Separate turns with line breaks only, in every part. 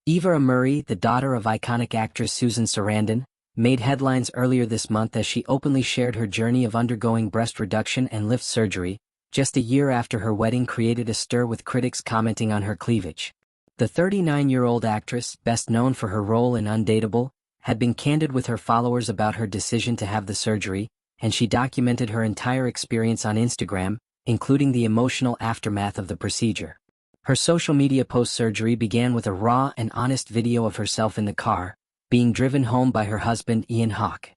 Eva Amurri, the daughter of iconic actress Susan Sarandon, made headlines earlier this month as she openly shared her journey of undergoing breast reduction and lift surgery, just a year after her wedding created a stir with critics commenting on her cleavage. The 39-year-old actress, best known for her role in Undateable, had been candid with her followers about her decision to have the surgery, and she documented her entire experience on Instagram, including the emotional aftermath of the procedure. Her social media post-surgery began with a raw and honest video of herself in the car, being driven home by her husband Ian Hawke.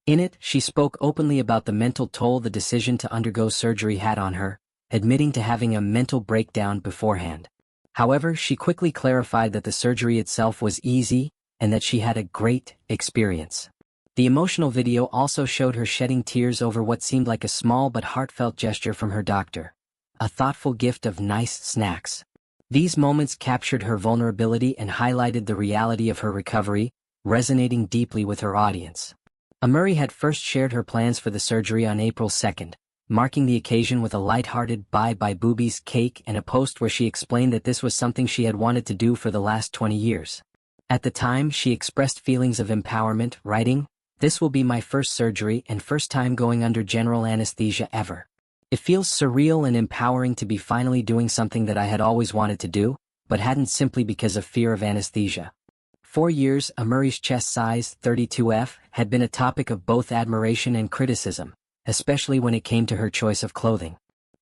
In it, she spoke openly about the mental toll the decision to undergo surgery had on her, admitting to having a mental breakdown beforehand. However, she quickly clarified that the surgery itself was easy, and that she had a great experience. The emotional video also showed her shedding tears over what seemed like a small but heartfelt gesture from her doctor, a thoughtful gift of nice snacks. These moments captured her vulnerability and highlighted the reality of her recovery, resonating deeply with her audience. Amurri had first shared her plans for the surgery on April 2nd, marking the occasion with a light-hearted bye-bye boobies cake and a post where she explained that this was something she had wanted to do for the last 20 years. At the time, she expressed feelings of empowerment, writing, "This will be my first surgery and first time going under general anesthesia ever. It feels surreal and empowering to be finally doing something that I had always wanted to do, but hadn't simply because of fear of anesthesia." For years, Amurri's chest size, 32F, had been a topic of both admiration and criticism, especially when it came to her choice of clothing.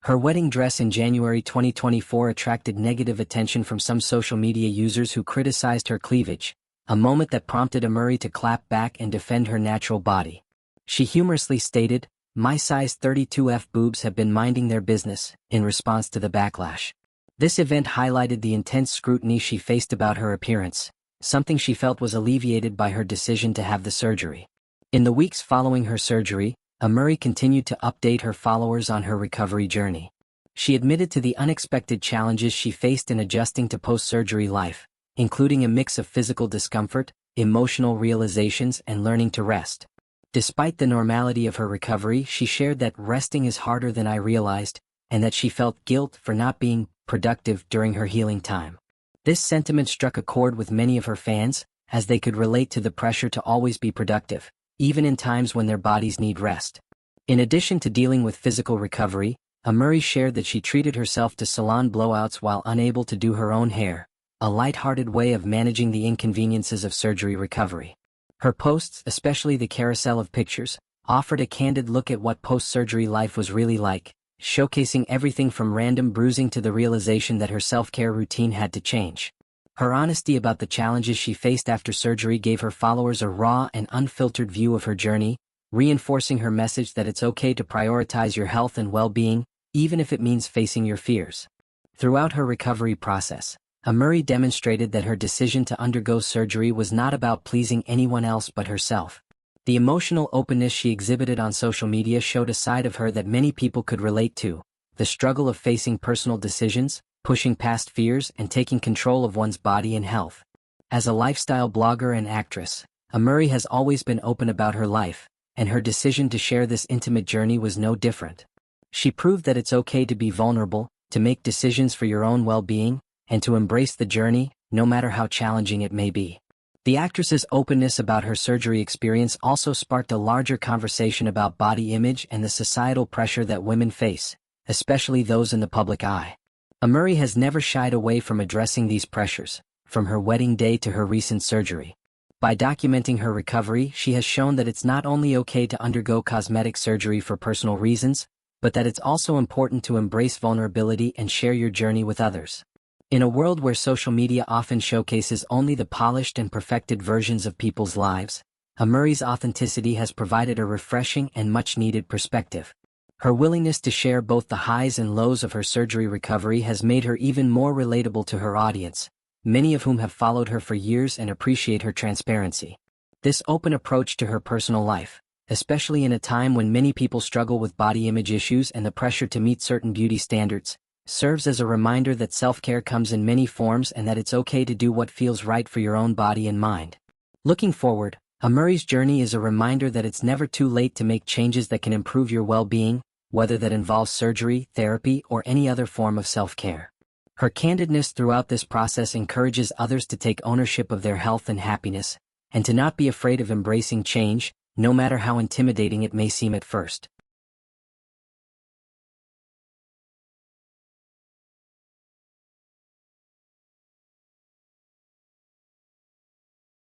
Her wedding dress in January 2024 attracted negative attention from some social media users who criticized her cleavage, a moment that prompted Amurri to clap back and defend her natural body. She humorously stated, "My size 32F boobs have been minding their business," in response to the backlash. This event highlighted the intense scrutiny she faced about her appearance, something she felt was alleviated by her decision to have the surgery. In the weeks following her surgery, Amurri continued to update her followers on her recovery journey. She admitted to the unexpected challenges she faced in adjusting to post-surgery life, including a mix of physical discomfort, emotional realizations, and learning to rest. Despite the normality of her recovery, she shared that resting is harder than I realized, and that she felt guilt for not being productive during her healing time. This sentiment struck a chord with many of her fans, as they could relate to the pressure to always be productive, even in times when their bodies need rest. In addition to dealing with physical recovery, Amurri shared that she treated herself to salon blowouts while unable to do her own hair, a light-hearted way of managing the inconveniences of surgery recovery. Her posts, especially the carousel of pictures, offered a candid look at what post-surgery life was really like, showcasing everything from random bruising to the realization that her self-care routine had to change. Her honesty about the challenges she faced after surgery gave her followers a raw and unfiltered view of her journey, reinforcing her message that it's okay to prioritize your health and well-being, even if it means facing your fears. Throughout her recovery process, Amurri demonstrated that her decision to undergo surgery was not about pleasing anyone else but herself. The emotional openness she exhibited on social media showed a side of her that many people could relate to, the struggle of facing personal decisions, pushing past fears, and taking control of one's body and health. As a lifestyle blogger and actress, Amurri has always been open about her life, and her decision to share this intimate journey was no different. She proved that it's okay to be vulnerable, to make decisions for your own well-being, and to embrace the journey, no matter how challenging it may be. The actress's openness about her surgery experience also sparked a larger conversation about body image and the societal pressure that women face, especially those in the public eye. Amurri has never shied away from addressing these pressures, from her wedding day to her recent surgery. By documenting her recovery, she has shown that it's not only okay to undergo cosmetic surgery for personal reasons, but that it's also important to embrace vulnerability and share your journey with others. In a world where social media often showcases only the polished and perfected versions of people's lives, Amurri's authenticity has provided a refreshing and much-needed perspective. Her willingness to share both the highs and lows of her surgery recovery has made her even more relatable to her audience, many of whom have followed her for years and appreciate her transparency. This open approach to her personal life, especially in a time when many people struggle with body image issues and the pressure to meet certain beauty standards, serves as a reminder that self-care comes in many forms and that it's okay to do what feels right for your own body and mind. Looking forward, Amurri's journey is a reminder that it's never too late to make changes that can improve your well-being, whether that involves surgery, therapy, or any other form of self-care. Her candidness throughout this process encourages others to take ownership of their health and happiness, and to not be afraid of embracing change, no matter how intimidating it may seem at first.